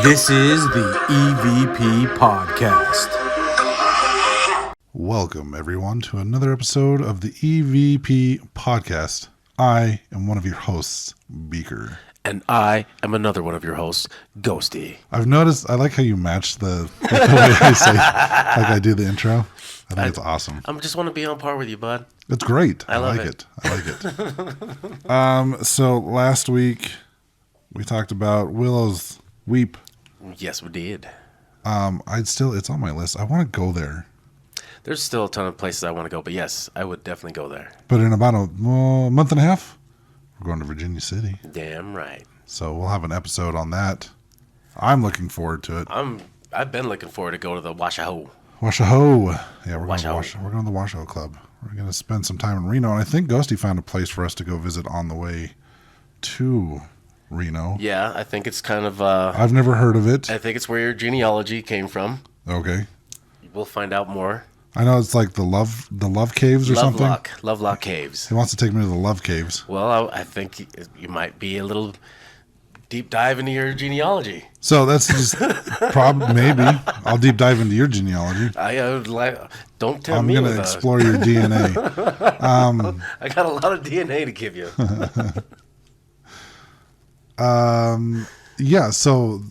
This is the EVP Podcast. Welcome, everyone, to another episode of the EVP Podcast. I am one of your hosts, Beaker. And I am another one of your hosts, Ghosty. I've noticed, I like how you match the way I say, like I do the intro. I think it's awesome. I just want to be on par with you, bud. It's great. I love like it. I like it. So last week, we talked about Willow's Weep. Yes, we did. It's on my list. I want to go there. There's still a ton of places I want to go, but yes, I would definitely go there. But in about a month and a half, we're going to Virginia City. Damn right. So we'll have an episode on that. I'm looking forward to it. I've been looking forward to go to the Washoe. Washoe. Yeah, we're going to the Washoe Club. We're going to spend some time in Reno. And I think Ghosty found a place for us to go visit on the way to Reno. Yeah, I think it's kind of... I've never heard of it. I think it's where your genealogy came from. Okay. We'll find out more. I know it's like the Love Caves or something. Lovelock Caves. He wants to take me to the Love Caves. Well, I think you might be a little deep dive into your genealogy. So that's just maybe. I'll deep dive into your genealogy. Don't tell I'm me. I'm going to explore your DNA. I got a lot of DNA to give you. Yeah, so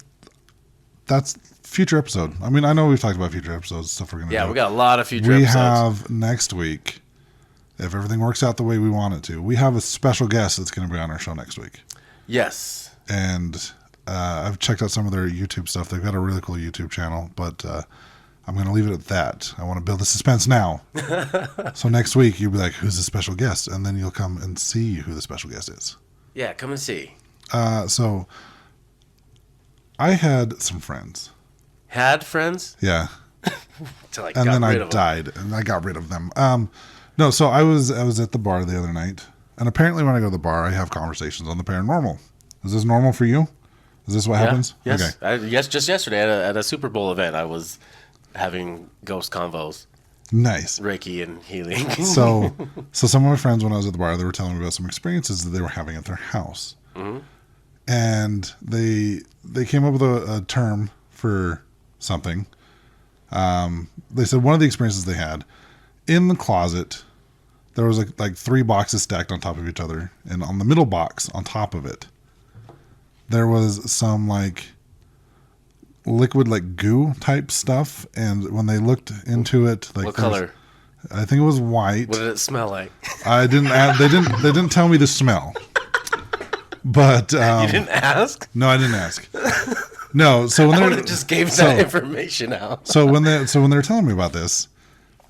that's future episode. I mean, I know we've talked about future episodes, stuff we're going to do. Yeah, we got a lot of future episodes. We have next week, if everything works out the way we want it to, we have a special guest that's going to be on our show next week. Yes. And I've checked out some of their YouTube stuff. They've got a really cool YouTube channel, but I'm going to leave it at that. I want to build the suspense now. So next week, you'll be like, who's the special guest? And then you'll come and see who the special guest is. Yeah, come and see. So I had some friends. Had friends? Yeah. Till and then I died, and I got rid of them. No, so I was at the bar the other night, and apparently when I go to the bar, I have conversations on the paranormal. Is this normal for you? Is this what happens? Yes. Okay. Yes, just yesterday at a Super Bowl event, I was having ghost convos. Nice. Reiki and healing. So some of my friends, when I was at the bar, they were telling me about some experiences that they were having at their house. Mm-hmm. And they came up with a term for something. They said one of the experiences they had in the closet, there was like 3 boxes stacked on top of each other, and on the middle box on top of it, there was some like liquid like goo type stuff. And when they looked into it, like what color? I think it was white. What did it smell like? They didn't tell me the smell. But you didn't ask? No, I didn't ask. No, so when they just gave that information out. So when they were telling me about this,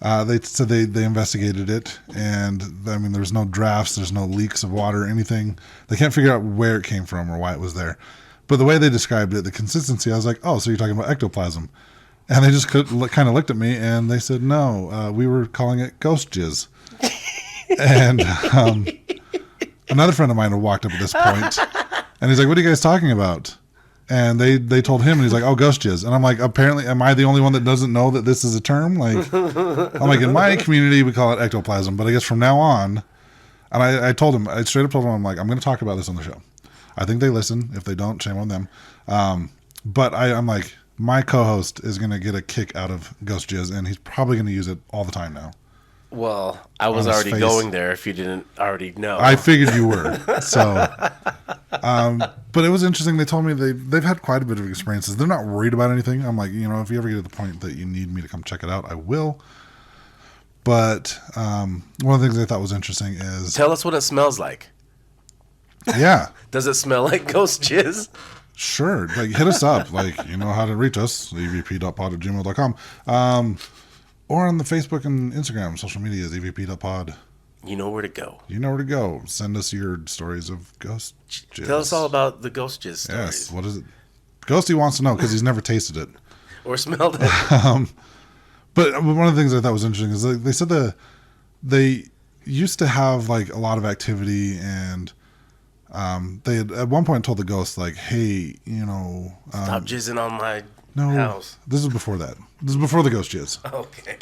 they said they investigated it, and I mean there's no drafts, there's no leaks of water, anything. They can't figure out where it came from or why it was there. But the way they described it, the consistency, I was like, oh, so you're talking about ectoplasm? And they just kind of looked at me and they said, no, we were calling it ghost jizz. And another friend of mine had walked up at this point, and he's like, what are you guys talking about? And they told him, and he's like, oh, ghost jizz. And I'm like, apparently, am I the only one that doesn't know that this is a term? Like, I'm like, in my community, we call it ectoplasm, but I guess from now on, and I told him, I straight up told him, I'm like, I'm going to talk about this on the show. I think they listen. If they don't, shame on them. But I'm like, my co-host is going to get a kick out of ghost jizz, and he's probably going to use it all the time now. Well, I was already going there if you didn't already know. I figured you were. So, but it was interesting. They told me they've had quite a bit of experiences. They're not worried about anything. I'm like, if you ever get to the point that you need me to come check it out, I will. But one of the things I thought was interesting is... Tell us what it smells like. Yeah. Does it smell like ghost jizz? Sure. Like, hit us up. Like, you know how to reach us, evp.pod@gmail.com. Or on the Facebook and Instagram, social media is evp.pod. You know where to go. Send us your stories of ghost jizz. Tell us all about the ghost jizz stories. Yes. What is it? Ghosty wants to know because he's never tasted it. Or smelled it. But one of the things I thought was interesting is they said they used to have like a lot of activity, and they had at one point told the ghost like, hey, stop jizzing on my house. This is before that. This is before the ghost jizz. Okay.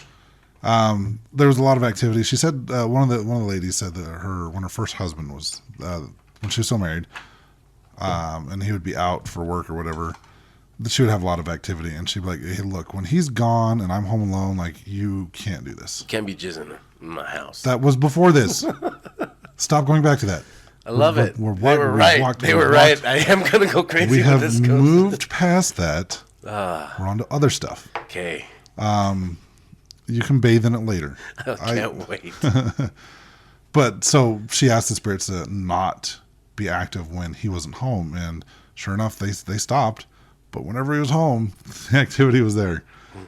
There was a lot of activity. She said one of the ladies said that when her first husband was when she was still married, and he would be out for work or whatever, she would have a lot of activity, and she'd be like, "Hey, look, when he's gone and I'm home alone, like you can't do this." Can't be jizzing in my house. That was before this. Stop going back to that. I love it. They were right. They were right. I am going to go crazy We with have this moved past that. We're on to other stuff. Okay. You can bathe in it later. I can't wait. But so she asked the spirits to not be active when he wasn't home, and sure enough, they stopped. But whenever he was home, the activity was there.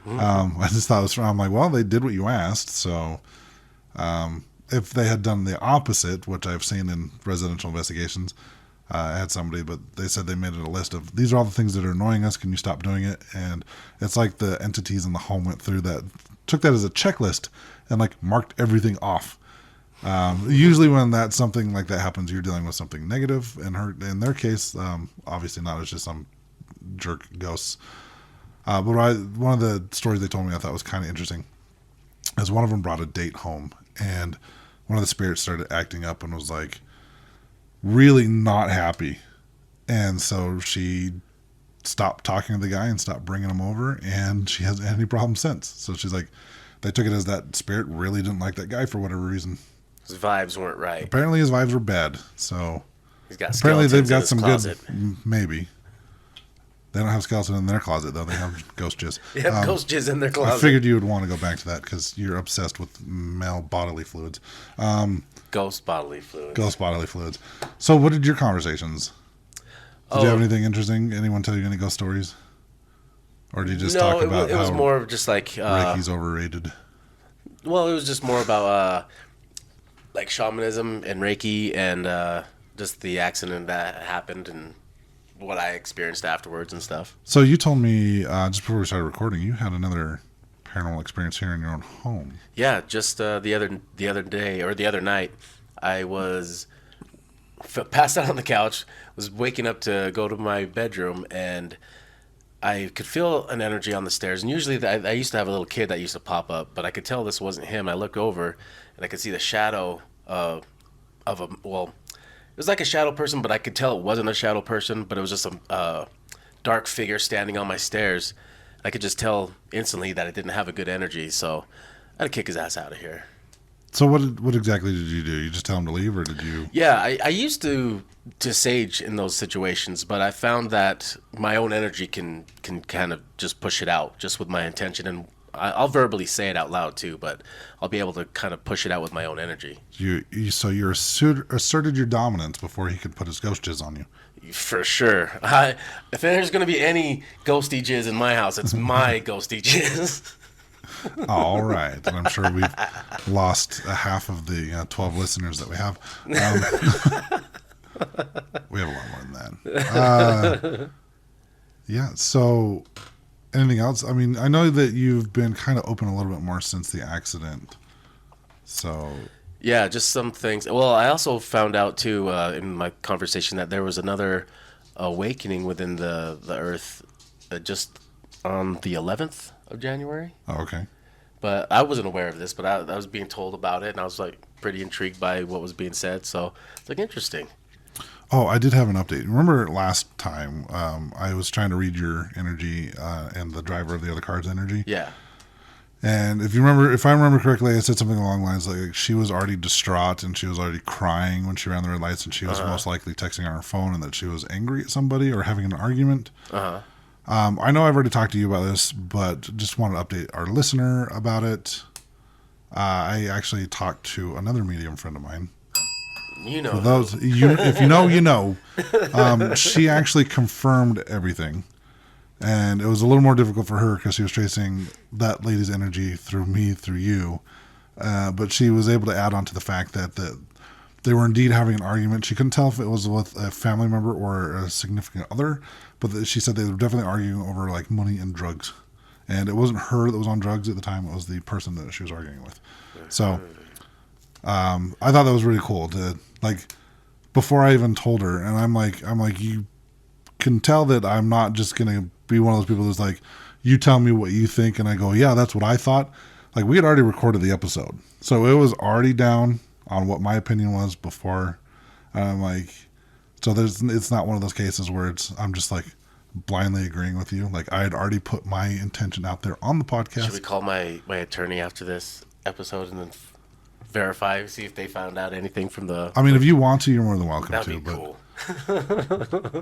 I just thought it was. I'm like, well, they did what you asked. So if they had done the opposite, which I've seen in residential investigations, I had somebody, but they said they made it a list of these are all the things that are annoying us. Can you stop doing it? And it's like the entities in the home went through that, took that as a checklist, and like marked everything off. Usually when that's something like that happens, you're dealing with something negative. In their case, obviously not. It's just some jerk ghosts. But one of the stories they told me I thought was kind of interesting is one of them brought a date home, and one of the spirits started acting up and was like really not happy. And so she stopped talking to the guy and stopped bringing him over, and she hasn't had any problems since. So she's like, they took it as that spirit really didn't like that guy for whatever reason. His vibes weren't right. Apparently his vibes were bad. So he's got apparently they've got in his some closet. good, maybe. They don't have skeleton in their closet, though. They have ghost jizz. They have ghost jizz in their closet. I figured you would want to go back to that because you're obsessed with male bodily fluids. Ghost bodily fluids. Ghost bodily fluids. So what did your conversations? Did you have anything interesting? Anyone tell you any ghost stories? Or did you just talk about it was how more of just like... Reiki's overrated? Well, it was just more about like shamanism and Reiki and just the accident that happened and what I experienced afterwards and stuff. So you told me just before we started recording, you had another paranormal experience here in your own home. Yeah, just the other day or the other night, I was passed out on the couch, was waking up to go to my bedroom, and I could feel an energy on the stairs. And usually I used to have a little kid that used to pop up, but I could tell this wasn't him. I looked over, and I could see the shadow of a, well, it was like a shadow person, but I could tell it wasn't a shadow person, but it was just a dark figure standing on my stairs. I could just tell instantly that it didn't have a good energy, so I had to kick his ass out of here. So what exactly did you do? You just tell him to leave, or did you? Yeah, I used to sage in those situations, but I found that my own energy can kind of just push it out just with my intention, and I'll verbally say it out loud too, but I'll be able to kind of push it out with my own energy. So you asserted your dominance before he could put his ghost jizz on you. For sure. If there's going to be any ghosty jizz in my house, it's my ghosty jizz. All right. And I'm sure we've lost a half of the 12 listeners that we have. We have a lot more than that. Yeah. So anything else? I mean, I know that you've been kind of open a little bit more since the accident. So... Yeah, just some things. Well, I also found out, too, in my conversation that there was another awakening within the Earth just on the 11th of January. Oh, okay. But I wasn't aware of this, but I was being told about it, and I was, like, pretty intrigued by what was being said. So it's, like, interesting. Oh, I did have an update. Remember last time I was trying to read your energy and the driver of the other car's energy? Yeah. And if I remember correctly, I said something along the lines like she was already distraught and she was already crying when she ran the red lights, and she was most likely texting on her phone, and that she was angry at somebody or having an argument. I know I've already talked to you about this, but just want to update our listener about it. I actually talked to another medium friend of mine. You know. For those if you know, you know. She actually confirmed everything. And it was a little more difficult for her because she was tracing that lady's energy through me, through you. But she was able to add on to the fact that they were indeed having an argument. She couldn't tell if it was with a family member or a significant other, but she said they were definitely arguing over like money and drugs. And it wasn't her that was on drugs at the time. It was the person that she was arguing with. So I thought that was really cool to, like, before I even told her, and I'm like, you can tell that I'm not just going to be one of those people that's like, you tell me what you think, and I go, yeah, that's what I thought. Like, we had already recorded the episode, so it was already down on what my opinion was before. And I'm like, so it's not one of those cases where I'm just like, blindly agreeing with you. Like, I had already put my intention out there on the podcast. Should we call my attorney after this episode and then verify, see if they found out anything from the... I mean, if you want to, you're more than welcome That'd to. be cool. I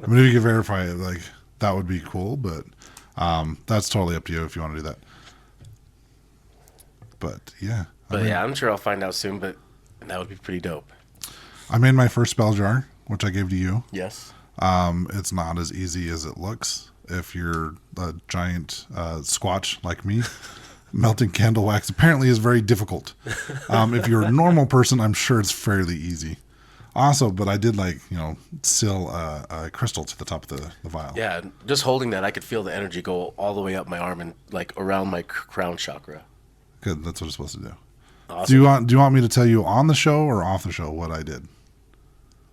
mean, if you can verify it, like, that would be cool. But that's totally up to you if you want to do that. But, yeah. But yeah, I'm sure I'll find out soon, but that would be pretty dope. I made my first spell jar, which I gave to you. Yes. It's not as easy as it looks. If you're a giant squatch like me, melting candle wax apparently is very difficult. If you're a normal person, I'm sure it's fairly easy. Also, but I did seal a crystal to the top of the vial. Yeah, just holding that, I could feel the energy go all the way up my arm and like around my crown chakra. Good, that's what it's supposed to do. Awesome. Do you want me to tell you on the show or off the show what I did?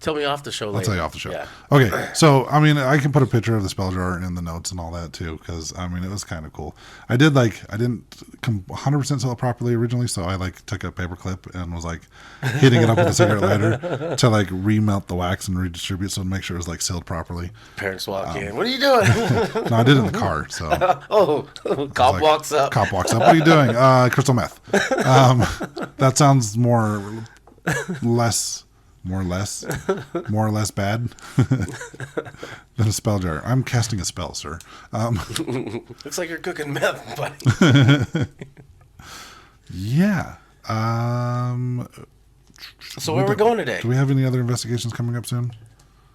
Tell me off the show later. I'll tell you off the show. Yeah. Okay, so, I mean, I can put a picture of the spell jar in the notes and all that, too, because, I mean, it was kind of cool. I didn't 100% sell it properly originally, so I, took a paper clip and was, hitting it up with a cigarette lighter to, remelt the wax and redistribute so to make sure it was, sealed properly. Parents walk in. What are you doing? No, I did it in the car, so. Cop walks up. Cop walks up. What are you doing? Crystal meth. That sounds more or less bad than a spell jar. I'm casting a spell, sir. Looks like you're cooking meth, buddy. Yeah. So where are we going today? Do we have any other investigations coming up soon?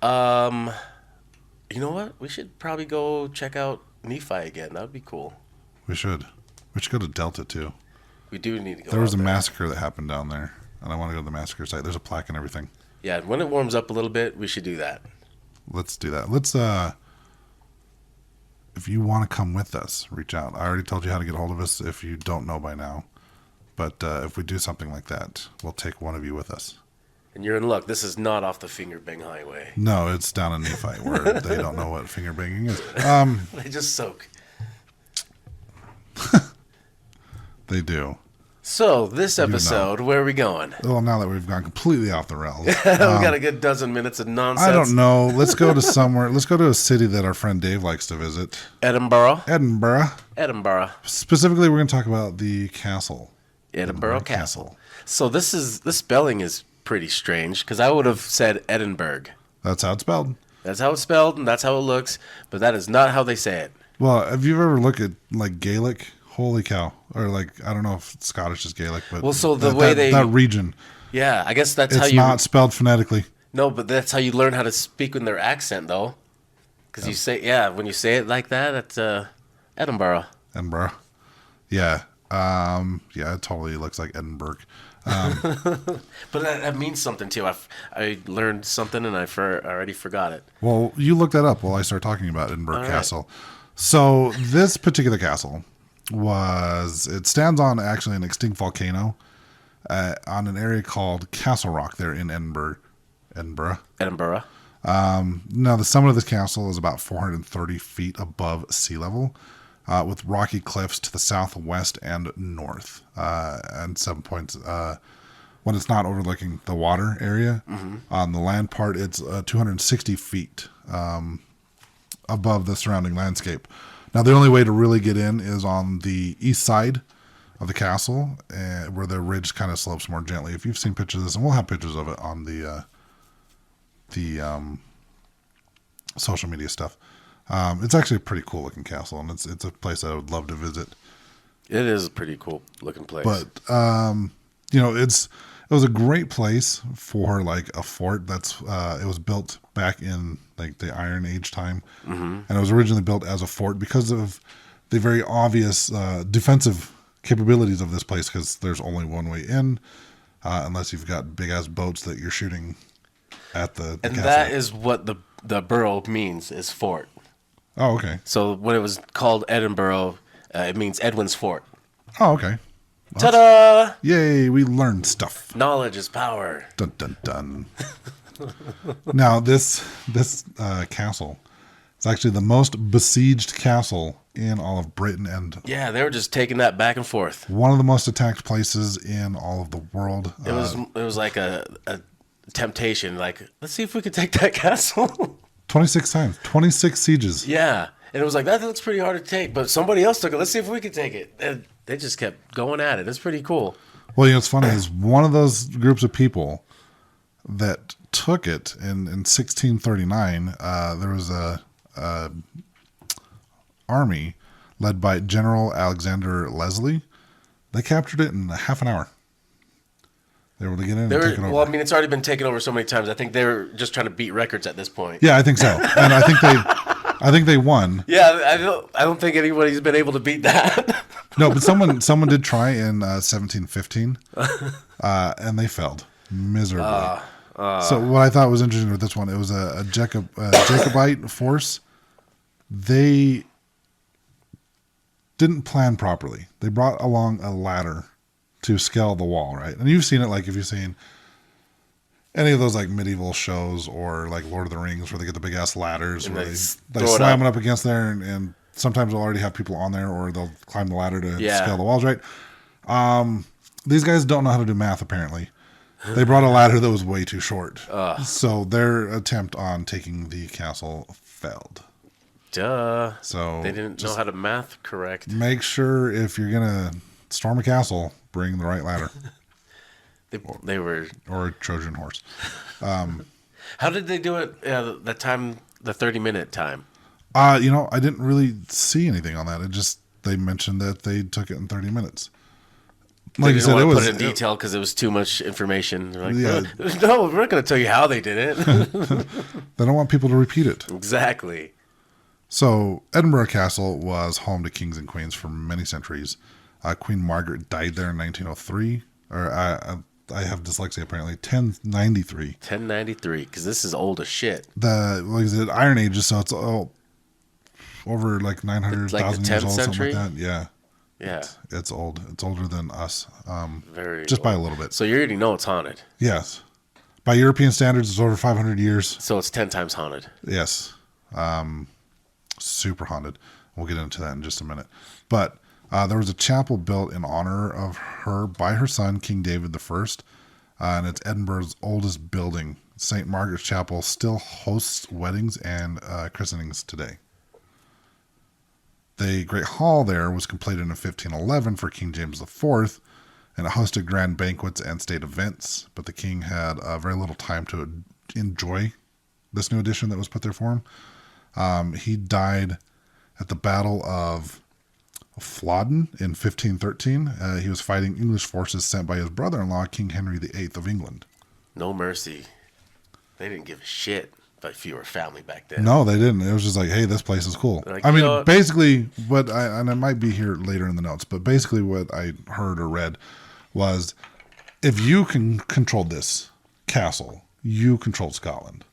You know what? We should probably go check out Nephi again. That would be cool. We should. We should go to Delta, too. We do need to go. There was a massacre that happened down there, and I want to go to the massacre site. There's a plaque and everything. Yeah, when it warms up a little bit, we should do that. Let's do that. Let's, if you want to come with us, reach out. I already told you how to get a hold of us if you don't know by now. But if we do something like that, we'll take one of you with us. And you're in luck. This is not off the Finger Bang Highway. No, it's down in Nephi where they don't know what finger banging is. They just soak. They do. So, this episode, where are we going? Well, now that we've gone completely off the rails. We got a good dozen minutes of nonsense. I don't know. Let's go to somewhere. Let's go to a city that our friend Dave likes to visit. Edinburgh. Edinburgh. Specifically, we're going to talk about the castle. Edinburgh Castle. So this spelling is pretty strange because I would have said Edinburgh. That's how it's spelled. That's how it's spelled and that's how it looks, but that is not how they say it. Well, have you ever looked at Gaelic? Holy cow! Or I don't know if Scottish is Gaelic, but that region. Yeah, I guess that's how you. It's not spelled phonetically. No, but that's how you learn how to speak in their accent, though. Because you say, when you say it like that, it's Edinburgh. Edinburgh. Yeah. It totally looks like Edinburgh. But that means something too. I learned something and I already forgot it. Well, you look that up while I start talking about Edinburgh Castle. So this particular castle stands on actually an extinct volcano on an area called Castle Rock there in Edinburgh. Now the summit of this castle is about 430 feet above sea level. With rocky cliffs to the southwest and north, and 7 points. When it's not overlooking the water area, on the land part, it's 260 feet above the surrounding landscape. Now, the only way to really get in is on the east side of the castle, where the ridge kind of slopes more gently. If you've seen pictures of this, and we'll have pictures of it on the social media stuff. It's actually a pretty cool looking castle, and it's a place I would love to visit. It is a pretty cool looking place. But it was a great place for a fort. It was built back in the Iron Age time, and it was originally built as a fort because of the very obvious defensive capabilities of this place. Because there's only one way in, unless you've got big ass boats that you're shooting at the and castle. That is what the borough means, is fort. Oh, okay. So when it was called Edinburgh, it means Edwin's Fort. Oh, okay. Well, ta-da! Yay, we learned stuff. Knowledge is power. Dun, dun, dun. Now, this castle is actually the most besieged castle in all of Britain. And yeah, they were just taking that back and forth. One of the most attacked places in all of the world. It was like a temptation. Let's see if we could take that castle. 26 times. 26 sieges. Yeah. And it was like, that looks pretty hard to take, but somebody else took it. Let's see if we can take it. And they just kept going at it. It's pretty cool. Well, you know, what's funny is one of those groups of people that took it in 1639, there was a army led by General Alexander Leslie. They captured it in half an hour. They were able to get in and take it over. Well, I mean, it's already been taken over so many times. I think they're just trying to beat records at this point. Yeah, I think so. And I think they won. Yeah, I don't think anybody's been able to beat that. No, but someone did try in 1715, and they failed miserably. So what I thought was interesting with this one, it was a Jacobite force. They didn't plan properly. They brought along a ladder to scale the wall, right? And you've seen it, like if you've seen any of those like medieval shows or like Lord of the Rings where they get the big ass ladders And where they they slam it up against there, and sometimes they'll already have people on there, or they'll climb the ladder to scale the walls, right? These guys don't know how to do math, apparently. They brought a ladder that was way too short. So their attempt on taking the castle failed. Duh. So they didn't know how to math correct. Make sure if you're going to storm a castle, bring the right ladder. They were... Or a Trojan horse. How did they do it that time, the 30-minute time? You know, I didn't really see anything on that. It just, they mentioned that they took it in 30 minutes. Like you said, it was put it in detail because it was too much information. They're like, yeah. no, we're not going to tell you how they did it. They don't want people to repeat it. Exactly. So Edinburgh Castle was home to kings and queens for many centuries. Queen Margaret died there in 1903. Or I have dyslexia apparently. 1093. 1093, because this is old as shit. Like I said, Iron Ages, so it's over like 900,000 like years old, century? something like that. Yeah. Yeah. It's old. It's older than us. Very just old. by a little bit. So you already know it's haunted. Yes. By European standards, it's over 500 years. So it's 10 times haunted. Yes. Super haunted. We'll get into that in just a minute. But there was a chapel built in honor of her by her son, King David I. And it's Edinburgh's oldest building. St. Margaret's Chapel still hosts weddings and christenings today. The Great Hall there was completed in 1511 for King James IV, and it hosted grand banquets and state events, but the king had very little time to enjoy this new addition that was put there for him. He died at the Battle of Flodden in 1513. He was fighting English forces sent by his brother-in-law, King Henry VIII of England. No mercy. They didn't give a shit if you were family back then. No, they didn't. It was just like, hey, this place is cool. Like, I mean, basically, and it might be here later in the notes, but basically what I heard or read was, if you can control this castle, you controlled Scotland.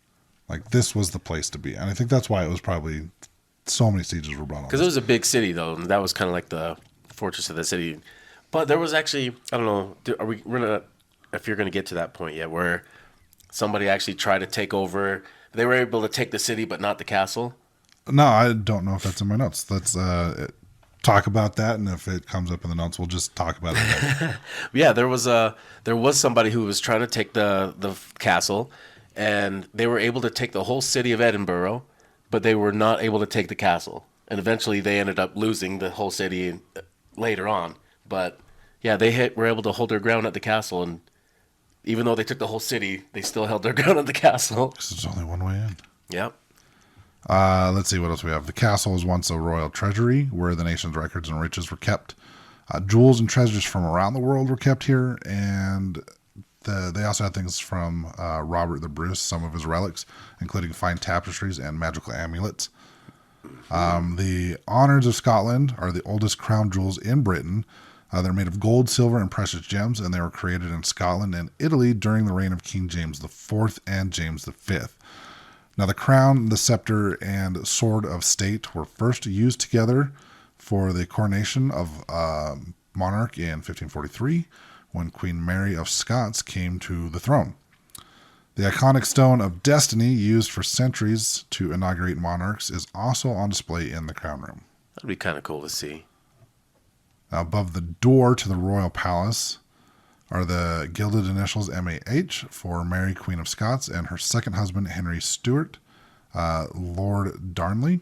Like, this was the place to be. And I think that's why it was probably so many sieges were brought on. Because it was a big city, though, and that was kind of like the fortress of the city. But there was actually, I don't know, if you're going to get to that point yet, where somebody actually tried to take over. They were able to take the city, but not the castle. No, I don't know if that's in my notes. Let's talk about that, and if it comes up in the notes, we'll just talk about it. Yeah, there was somebody who was trying to take the castle, and they were able to take the whole city of Edinburgh, but they were not able to take the castle. And eventually, they ended up losing the whole city later on. But yeah, they were able to hold their ground at the castle, and even though they took the whole city, they still held their ground at the castle. Because there's only one way in. Yep. Let's see what else we have. The castle was once a royal treasury where the nation's records and riches were kept. Jewels and treasures from around the world were kept here, and they also had things from Robert the Bruce, some of his relics, including fine tapestries and magical amulets. The honors of Scotland are the oldest crown jewels in Britain. They're made of gold, silver, and precious gems, and they were created in Scotland and Italy during the reign of King James IV and James V. Now, the crown, the scepter, and sword of state were first used together for the coronation of monarch in 1543, when Queen Mary of Scots came to the throne. The iconic stone of destiny, used for centuries to inaugurate monarchs, is also on display in the crown room. That'd be kind of cool to see. Now, above the door to the royal palace are the gilded initials MAH for Mary, Queen of Scots, and her second husband, Henry Stuart. Lord Darnley.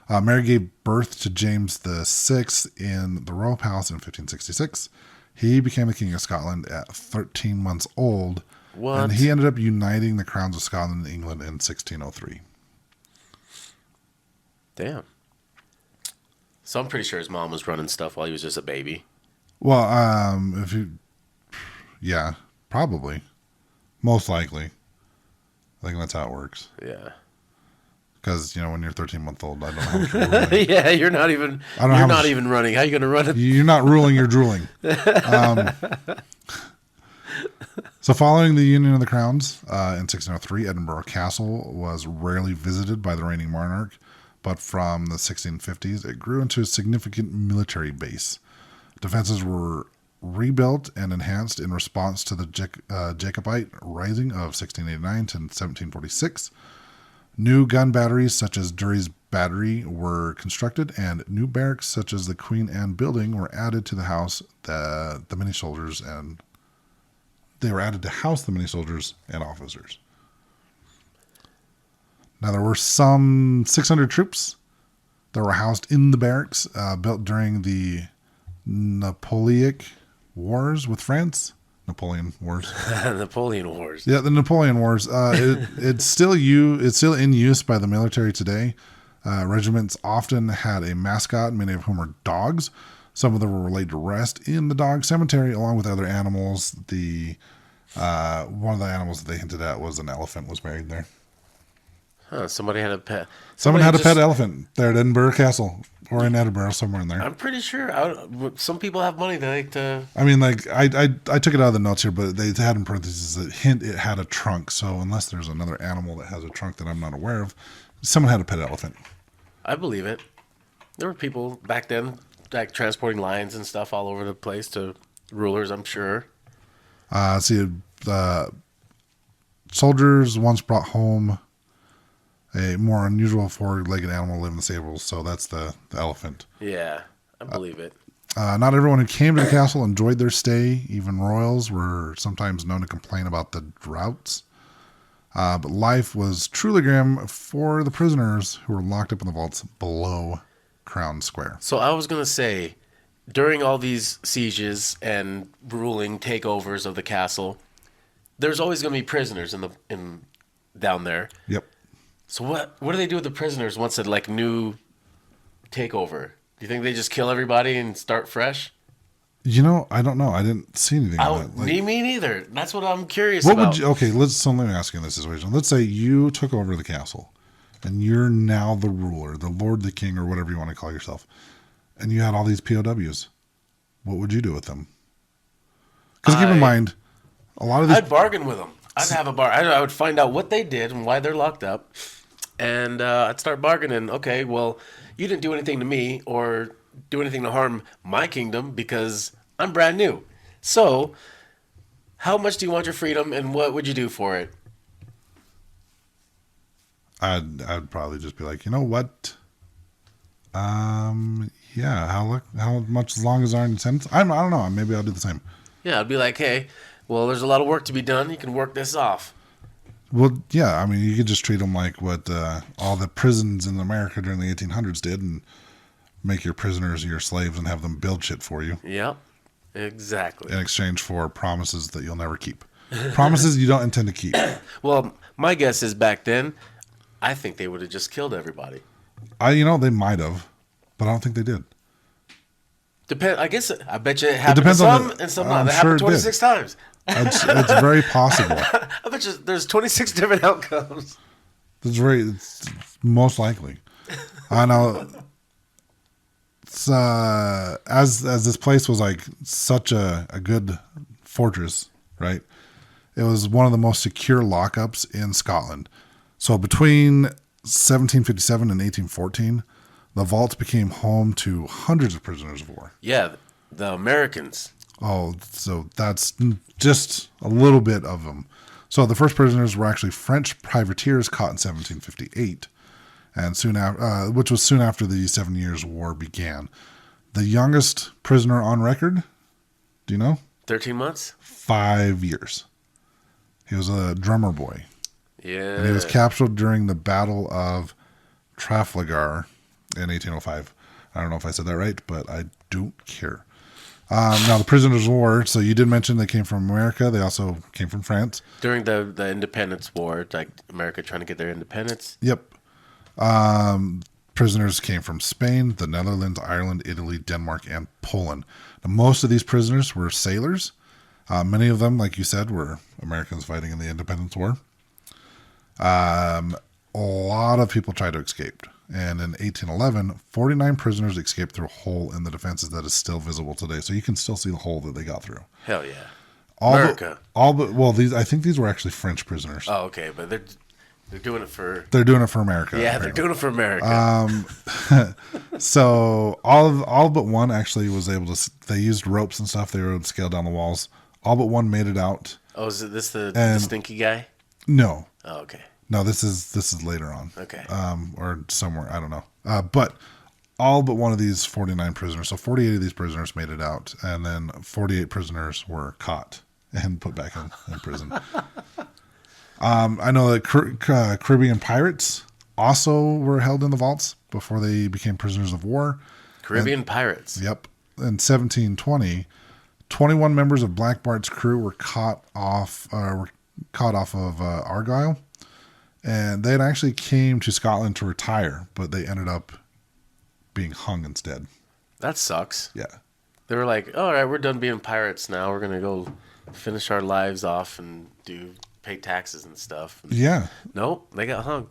Mary gave birth to James VI in the royal palace in 1566. He became the King of Scotland at 13 months old, and he What? ended up uniting the crowns of Scotland and England in 1603. Damn. So I'm pretty sure his mom was running stuff while he was just a baby. Well, if you, yeah, probably, most likely. I think that's how it works. Yeah. Because when you're 13 months old, I don't know how much you're ruling. Yeah, you're not even. I don't know You're how not much, even running. How you gonna run it? You're not ruling, you're drooling. So following the Union of the Crowns in 1603, Edinburgh Castle was rarely visited by the reigning monarch, but from the 1650s, it grew into a significant military base. Defenses were rebuilt and enhanced in response to the Jacobite Rising of 1689 to 1746. New gun batteries such as Durry's Battery were constructed, and new barracks such as the Queen Anne Building were added to house the many soldiers and officers. Now there were some 600 troops that were housed in the barracks, built during the Napoleonic Wars with France. Napoleon Wars. Napoleon Wars. Yeah, the Napoleon Wars. It's still in use by the military today. Regiments often had a mascot, many of whom are dogs. Some of them were laid to rest in the dog cemetery, along with other animals. One of the animals that they hinted at was an elephant was buried there. Huh, somebody had a pet. Someone had a pet elephant there at Edinburgh Castle, or in Edinburgh, somewhere in there. I'm pretty sure. Some people have money. They like to. I mean, like I took it out of the notes here, but they had in parentheses that hint it had a trunk. So unless there's another animal that has a trunk that I'm not aware of, someone had a pet elephant. I believe it. There were people back then, like transporting lions and stuff all over the place to rulers. I'm sure. Soldiers once brought home a more unusual four-legged animal to live in the stables. So that's the elephant. Yeah, I believe it. Not everyone who came to the castle enjoyed their stay. Even royals were sometimes known to complain about the droughts. But life was truly grim for the prisoners who were locked up in the vaults below Crown Square. So I was gonna say, during all these sieges and ruling takeovers of the castle, there's always gonna be prisoners in down there. Yep. So what do they do with the prisoners once a new takeover? Do you think they just kill everybody and start fresh? I don't know. I didn't see anything on that. Me neither. That's what I'm curious What about. would you? Okay, let me ask you in this situation. Let's say you took over the castle, and you're now the ruler, the lord, the king, or whatever you want to call yourself, and you had all these POWs. What would you do with them? Because keep in mind, a lot of these. I'd bargain with them. I'd have a bar. I would find out what they did and why they're locked up, and I'd start bargaining. Okay, well, you didn't do anything to me or do anything to harm my kingdom because I'm brand new. So, how much do you want your freedom, and what would you do for it? I'd probably just be like, you know what? Yeah. How much long is our sentence? I don't know. Maybe I'll do the same. Yeah, I'd be like, hey, well, there's a lot of work to be done. You can work this off. Well, yeah. I mean, you could just treat them like what all the prisons in America during the 1800s did, and make your prisoners your slaves and have them build shit for you. Yep, exactly. In exchange for promises that you'll never keep. Promises you don't intend to keep. Well, my guess is back then, I think they would have just killed everybody. They might have, but I don't think they did. I guess I bet you it happened to depends some on and some I'm not. It sure happened it 26 times. It's very possible. I bet you there's 26 different outcomes. It's most likely. I know. As this place was like such a good fortress, right? It was one of the most secure lockups in Scotland. So between 1757 and 1814, the vaults became home to hundreds of prisoners of war. Yeah, the Americans. Oh, so that's just a little bit of them. So the first prisoners were actually French privateers caught in 1758, and which was soon after the 7 Years' War began. The youngest prisoner on record, do you know? 13 months? 5 years. He was a drummer boy. And he was Yeah. captured during the Battle of Trafalgar in 1805. I don't know if I said that right, but I don't care. Now, the prisoners of war, so you did mention they came from America. They also came from France. During the Independence War, like America trying to get their independence. Yep. Prisoners came from Spain, the Netherlands, Ireland, Italy, Denmark, and Poland. Now, most of these prisoners were sailors. Many of them, like you said, were Americans fighting in the Independence War. A lot of people tried to escape. And in 1811, 49 prisoners escaped through a hole in the defenses that is still visible today. So you can still see the hole that they got through. Hell yeah. All America. Well, I think these were actually French prisoners. Oh, okay, but they're doing it for. They're doing it for America. Yeah, they're doing it for America. So all but one actually was able to. They used ropes and stuff. They were able to scale down the walls. All but one made it out. Oh, is it this the And- stinky guy? No, Oh, okay. no, this is later on. Okay. Or somewhere, I don't know. But all but one of these 49 prisoners, so 48 of these prisoners made it out, and then 48 prisoners were caught and put back in prison. I know that Caribbean pirates also were held in the vaults before they became prisoners of war. Caribbean pirates. Yep. In 1720, 21 members of Black Bart's crew were caught off of Argyle, and they had actually came to Scotland to retire, but they ended up being hung instead. That sucks. Yeah. They were like, all right, we're done being pirates now. We're gonna go finish our lives off and pay taxes and stuff. Yeah. Nope, they got hung.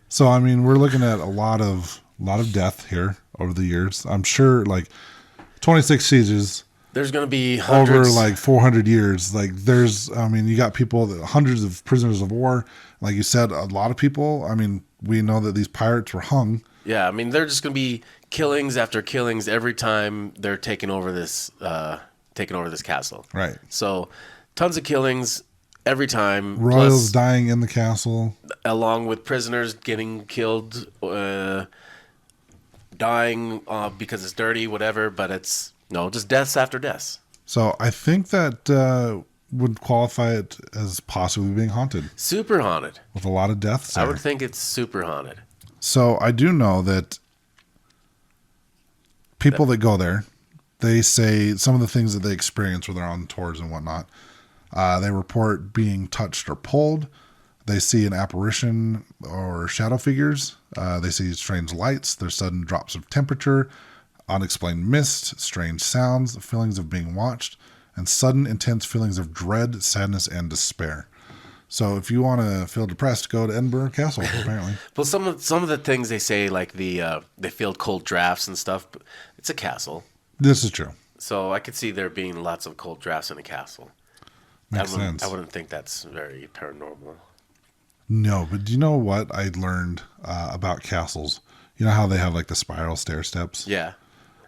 So I mean, we're looking at a lot of death here over the years. I'm sure, like 26 sieges There's gonna be hundreds. over like 400 years. Like you got hundreds of prisoners of war. Like you said, a lot of people. I mean, we know that these pirates were hung. Yeah, I mean, they're just gonna be killings after killings every time they're taking over this castle. Right. So, tons of killings every time. Royals plus, dying in the castle. along with prisoners getting killed, dying because it's dirty, whatever. But it's just deaths after deaths. So I think that would qualify it as possibly being haunted Super haunted. with a lot of deaths I there. would think it's super haunted. So I do know that people that go there, they say some of the things that they experience when they're on tours and whatnot. They report being touched or pulled. They see an apparition or shadow figures. They see strange lights. There's sudden drops of temperature, unexplained mist, strange sounds, feelings of being watched, and sudden intense feelings of dread, sadness, and despair. So if you want to feel depressed, go to Edinburgh Castle, apparently. Well, some of the things they say, like they feel cold drafts and stuff. But it's a castle, This is true. so I could see there being lots of cold drafts in a castle. Makes sense. I wouldn't think that's very paranormal. No, but do you know what I learned about castles? You know how they have like the spiral stair steps? Yeah,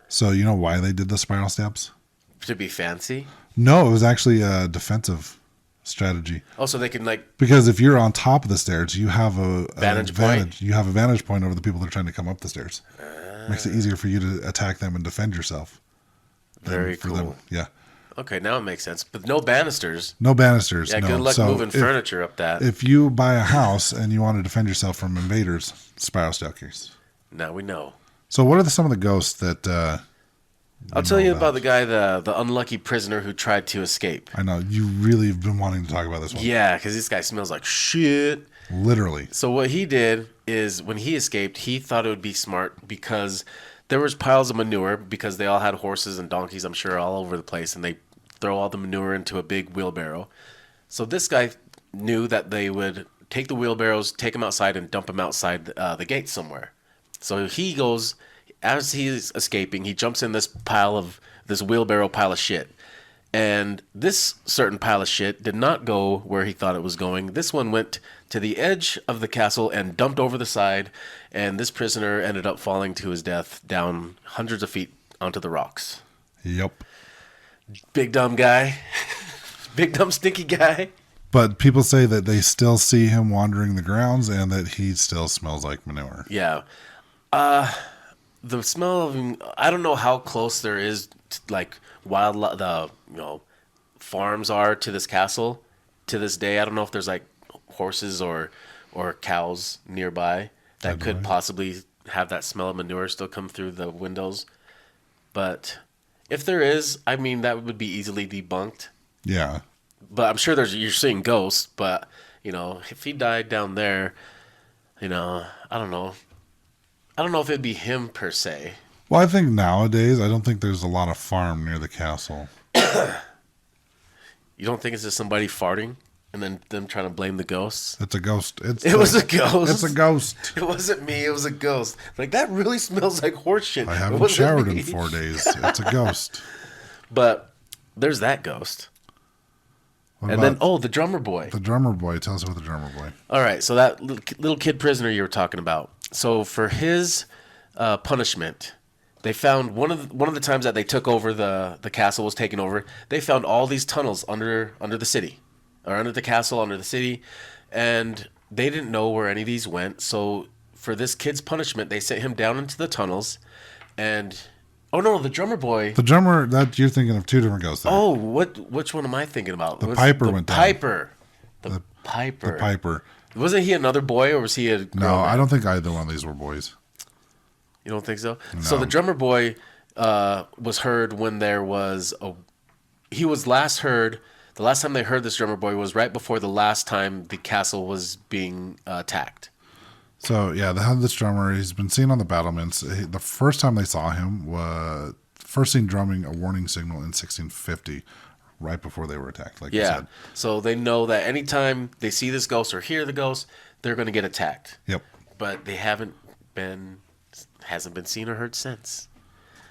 So you know why they did the spiral steps? to be fancy. No, it was actually a defensive strategy. Oh, so they can like Because if you're on top of the stairs, you have an Vantage point. advantage. You have a vantage point over the people that are trying to come up the stairs. Makes it easier for you to attack them and defend yourself. than very for cool. them. Yeah. Okay, now it makes sense. But no banisters. No banisters. Yeah, no. good luck So moving if, furniture up that. If you buy a house and you want to defend yourself from invaders, spiral staircase. Now we know. So what are some of the ghosts that I'll tell you about the guy, the unlucky prisoner who tried to escape. I know you really have been wanting to talk about this one. Yeah, because this guy smells like shit. Literally. So what he did is when he escaped, he thought it would be smart because there was piles of manure because they all had horses and donkeys, I'm sure, all over the place, and they throw all the manure into a big wheelbarrow. So this guy knew that they would take the wheelbarrows, take them outside, and dump them outside the gate somewhere. So he goes, as he's escaping, he jumps in this wheelbarrow pile of shit. And this certain pile of shit did not go where he thought it was going. This one went to the edge of the castle and dumped over the side. And this prisoner ended up falling to his death down hundreds of feet onto the rocks. Yep. Big dumb guy. Big dumb stinky guy. But people say that they still see him wandering the grounds and that he still smells like manure. Yeah. The smell of, I don't know how close there is to, like, farms are to this castle to this day. I don't know if there's like horses or cows nearby that could Definitely. possibly have that smell of manure still come through the windows. But if there is, I mean, that would be easily debunked. Yeah. But I'm sure you're seeing ghosts. But if he died down there, I don't know. I don't know if it'd be him per se. Well, I think nowadays, I don't think there's a lot of farm near the castle. You don't think it's just somebody farting and then them trying to blame the ghosts? It's a ghost. It was a ghost. It's a ghost. It wasn't me. It was a ghost. Like, that really smells like horse shit. I It haven't wasn't showered me. in 4 days. It's a ghost. But there's that ghost. What And about then, the drummer boy. the drummer boy? Tell us about the drummer boy. All right, so that little kid prisoner you were talking about. So for his punishment, they found one of the times that they took over the castle was taken over. They found all these tunnels under the city, or under the castle, under the city, and they didn't know where any of these went. So for this kid's punishment, they sent him down into the tunnels, and oh no, the drummer boy. The drummer, that you're thinking of two different ghosts there. Oh, which one am I thinking about? The Piper went down. The Piper. The Piper. Wasn't he another boy, or was he a No, grown man? I don't think either one of these were boys. You don't think so? So the drummer boy was heard when there was he was last heard. The last time they heard this drummer boy was right before the last time the castle was being attacked. So yeah, they had this drummer. He's been seen on the battlements. The first time they saw him was first seen drumming a warning signal in 1650, right before they were attacked. Like you Yeah. said. So they know that anytime they see this ghost or hear the ghost, they're going to get attacked. Yep. But they hasn't been seen or heard since.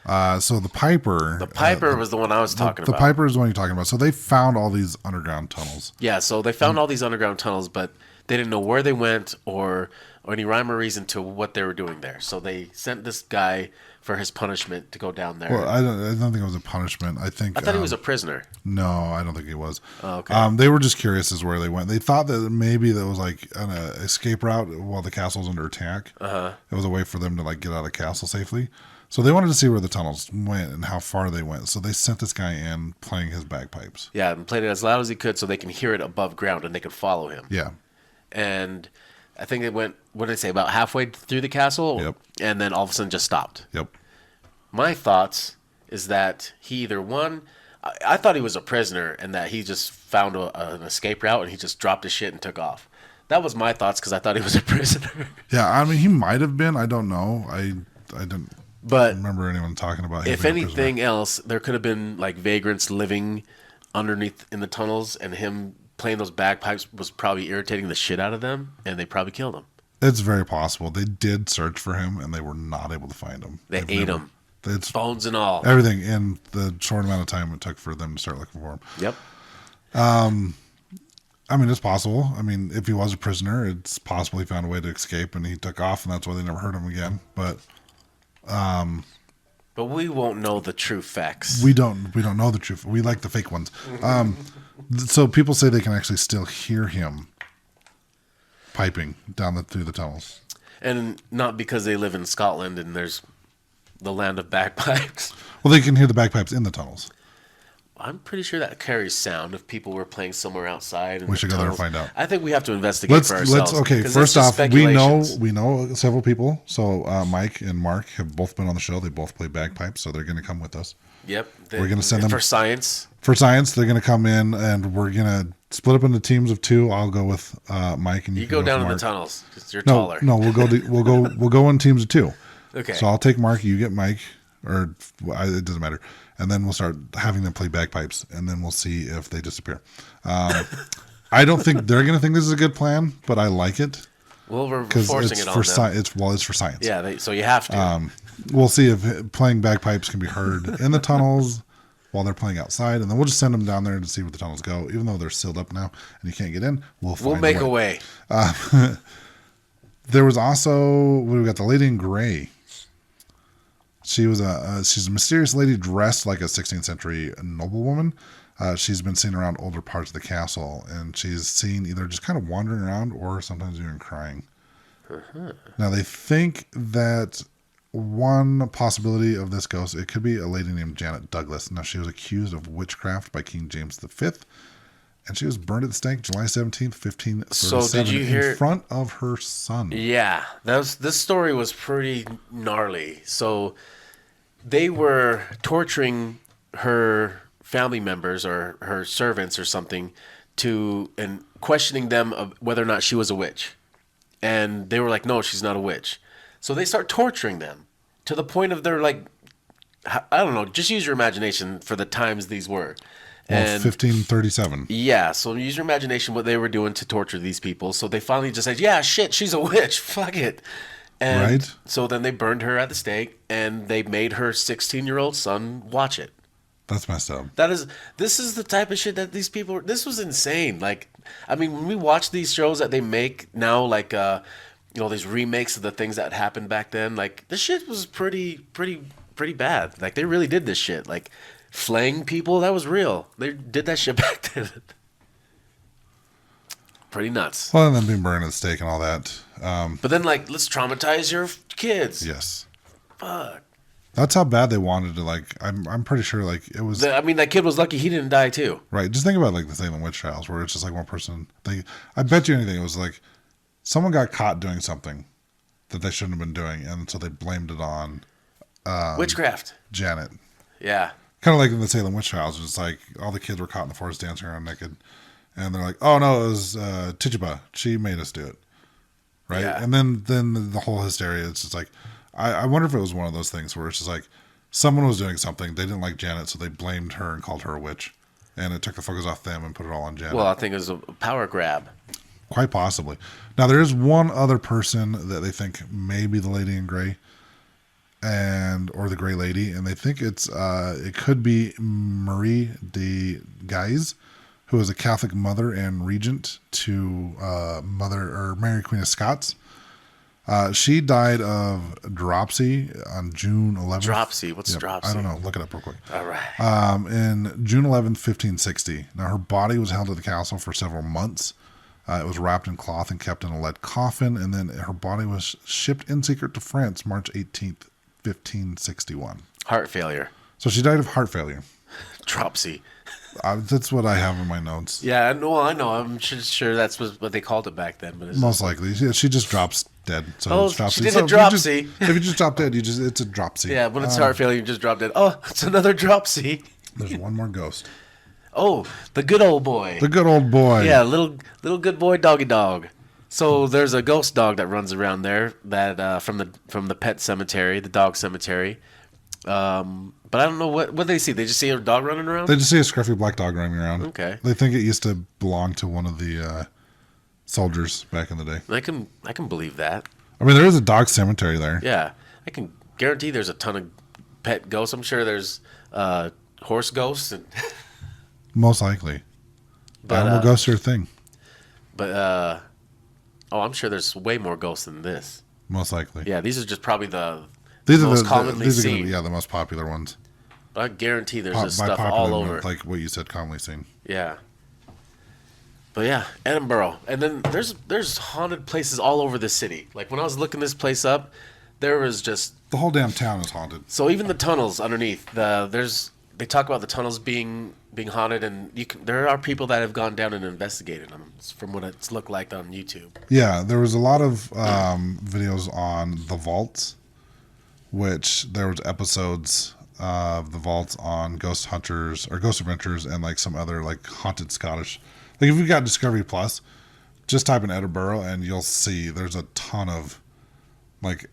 So the Piper. The Piper was the one I was talking The about. Piper is the one you're talking about. So they found all these underground tunnels. Yeah, so they found all these underground tunnels, but they didn't know where they went or any rhyme or reason to what they were doing there. So they sent this guy for his punishment to go down there. Well, I don't think it was a punishment. I thought he was a prisoner. No, I don't think he was. Oh, okay. They were just curious as where they went. They thought that maybe that was like an escape route while the castle's under attack. It was a way for them to like get out of the castle safely. So they wanted to see where the tunnels went and how far they went. So they sent this guy in playing his bagpipes. Yeah, and played it as loud as he could so they can hear it above ground and they could follow him. Yeah. And I think it went, what did I say, about halfway through the castle? Yep. And then all of a sudden just stopped. Yep. My thoughts is that he either won. I thought he was a prisoner and that he just found an escape route and he just dropped his shit and took off. That was my thoughts because I thought he was a prisoner. Yeah, I mean, he might have been. I don't know. I didn't But remember anyone talking about him if being a prisoner. anything else, there could have been like vagrants living underneath in the tunnels, and him playing those bagpipes was probably irritating the shit out of them, and they probably killed him. It's very possible. They did search for him, and they were not able to find him. They ate him, It's bones and all. everything in the short amount of time it took for them to start looking for him. Yep. I mean, it's possible. I mean, if he was a prisoner, it's possible he found a way to escape and he took off, and that's why they never heard him again. But But we won't know the true facts. we don't know the truth. We like the fake ones. So people say they can actually still hear him piping down through the tunnels. And not because they live in Scotland and there's the land of bagpipes. Well, they can hear the bagpipes in the tunnels. I'm pretty sure that carries sound if people were playing somewhere outside. We should go there and find out. I think we have to investigate for ourselves. Okay, 'cause first that's just off, we know speculations. several people. So Mike and Mark have both been on the show. They both play bagpipes, so they're going to come with us. Yep. We're gonna send them- for science. For science, they're going to come in, and we're going to split up into teams of two. I'll go with Mike, and You can go down with in the Mark. tunnels because you're No, taller. no, we'll go in teams of two. Okay. So I'll take Mark, you get Mike, or it doesn't matter, and then we'll start having them play bagpipes, and then we'll see if they disappear. I don't think they're going to think this is a good plan, but I like it Well, we're because forcing it's it on for them. it's for science. Yeah, so you have to. We'll see if playing bagpipes can be heard in the tunnels while they're playing outside, and then we'll just send them down there to see where the tunnels go. Even though they're sealed up now and you can't get in, we'll make a way. There was also we got the lady in gray. She was she's a mysterious lady dressed like a 16th century noblewoman. She's been seen around older parts of the castle, and she's seen either just kind of wandering around or sometimes even crying. Now they think that one possibility of this ghost, it could be a lady named Janet Douglas. Now she was accused of witchcraft by King James V, and she was burned at the stake July 17th, 1537, So did you hear? in front of her son. Yeah, this story was pretty gnarly. So they were torturing her family members or her servants or something and questioning them of whether or not she was a witch. And they were like, no, she's not a witch. So they start torturing them to the point of they're like, I don't know, just use your imagination for the times these were. Well, And 1537. yeah, so use your imagination what they were doing to torture these people. So they finally just said, yeah, shit, she's a witch. Fuck it. And Right. so then they burned her at the stake and they made her 16-year-old son watch it. That's messed up. This is the type of shit that these people, this was insane. Like, I mean, when we watch these shows that they make now, like, these remakes of the things that happened back then, like, this shit was pretty bad. Like, they really did this shit. Like, flaying people, that was real. They did that shit back then. Pretty nuts. Well, and then being burned at the stake and all that. But then, like, let's traumatize your kids. Yes. Fuck. That's how bad they wanted to, like, I'm pretty sure, like, it was... I mean, that kid was lucky he didn't die, too. Right. Just think about, like, the Salem witch trials, where it's just, like, one person... I bet you anything, it was, like, someone got caught doing something that they shouldn't have been doing, and so they blamed it on... Witchcraft. Janet. Yeah. Kind of like in the Salem witch trials, it's like, all the kids were caught in the forest dancing around naked, and they're like, oh, no, it was Tituba. She made us do it. Right? Yeah. And then the whole hysteria, it's just like... I wonder if it was one of those things where it's just like someone was doing something, they didn't like Janet, so they blamed her and called her a witch, and it took the focus off them and put it all on Janet. Well, I think it was a power grab. Quite possibly. Now, there is one other person that they think may be the lady in gray, or the gray lady, and they think it could be Marie de Guise, who was a Catholic mother and regent to Mary Queen of Scots. She died of dropsy on June 11th. Dropsy? What's dropsy? I don't know. Look it up real quick. All right. In June 11th, 1560. Now, her body was held at the castle for several months. It was wrapped in cloth and kept in a lead coffin, and then her body was shipped in secret to France March 18th, 1561. Heart failure. So she died of heart failure. Dropsy. That's what I have in my notes. Yeah, I know. I'm sure that's what they called it back then. But it's Most likely. Yeah, she just drops dead. So Oh, it's dropsy. she did So a dropsy. If you just drop dead, it's a dropsy. yeah, when it's heart failure, you just drop dead. Oh, it's another dropsy. There's one more ghost. Oh, the good old boy. The good old boy. Yeah, little good boy doggy dog. So there's a ghost dog that runs around there that from the pet cemetery, the dog cemetery. But I don't know what they see. They just see a dog running around. They just see a scruffy black dog running around. Okay. They think it used to belong to one of the soldiers back in the day. I can believe that. I mean, there is a dog cemetery there. Yeah, I can guarantee there's a ton of pet ghosts. I'm sure there's horse ghosts, Most likely. but Animal ghosts are a thing. I'm sure there's way more ghosts than this. Most likely. Yeah, these are just probably the These most are commonly these are seen. gonna be, the most popular ones. I guarantee there's this By stuff popular, all over. like what you said, commonly seen. Yeah. But yeah, Edinburgh. And then there's haunted places all over the city. Like when I was looking this place up, there was just The whole damn town is haunted. so even the tunnels underneath. They talk about the tunnels being haunted, and there are people that have gone down and investigated them from what it's looked like on YouTube. Yeah, there was a lot of videos on the vaults, which there was episodes of the vaults on Ghost Hunters or Ghost Adventures and like some other like haunted Scottish. Like if you've got Discovery Plus, just type in Edinburgh and you'll see there's a ton of like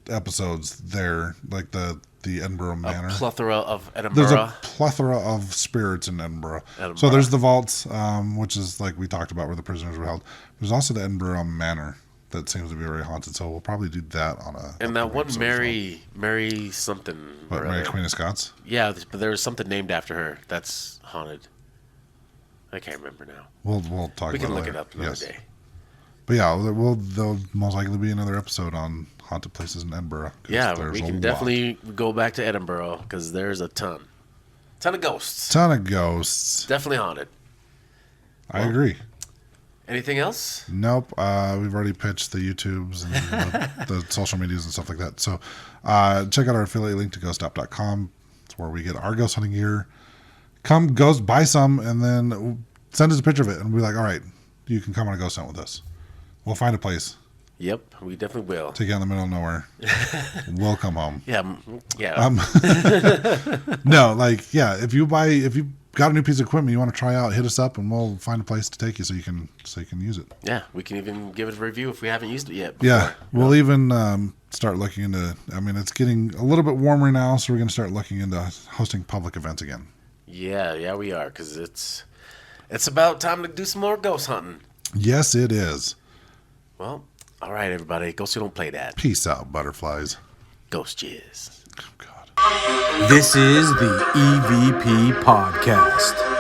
episodes there, like the Edinburgh Manor. A plethora of Edinburgh. There's a plethora of spirits in Edinburgh. So there's the vaults, which is like we talked about where the prisoners were held. There's also the Edinburgh Manor that seems to be very haunted. So we'll probably do that on a. And that one Mary something. What, Mary Queen of Scots? Yeah, but there was something named after her that's haunted. I can't remember now. We'll talk. We about can look later. it up another day. But yeah, there'll most likely be another episode on haunted places in Edinburgh. Yeah, we can definitely go back to Edinburgh because there's a ton of ghosts. Ton of ghosts. Definitely haunted. I agree. Anything else? Nope. We've already pitched the YouTubes and the social medias and stuff like that. So check out our affiliate link to ghoststop.com. It's where we get our ghost hunting gear. Come buy some and then send us a picture of it, and we'll be like, all right, you can come on a ghost hunt with us. We'll find a place. Yep, we definitely will. Take you out in the middle of nowhere. We'll come home. Yeah. No, like, yeah, if you got a new piece of equipment you want to try out, hit us up and we'll find a place to take you so you can use it. Yeah, we can even give it a review if we haven't used it yet. Yeah, we'll even start looking into, I mean, it's getting a little bit warmer now, so we're going to start looking into hosting public events again. Yeah, we are, because it's about time to do some more ghost hunting. Yes, it is. Well, all right, everybody. Ghosts who don't play that. Peace out, butterflies. Ghost jizz. Oh, God. This is the EVP Podcast.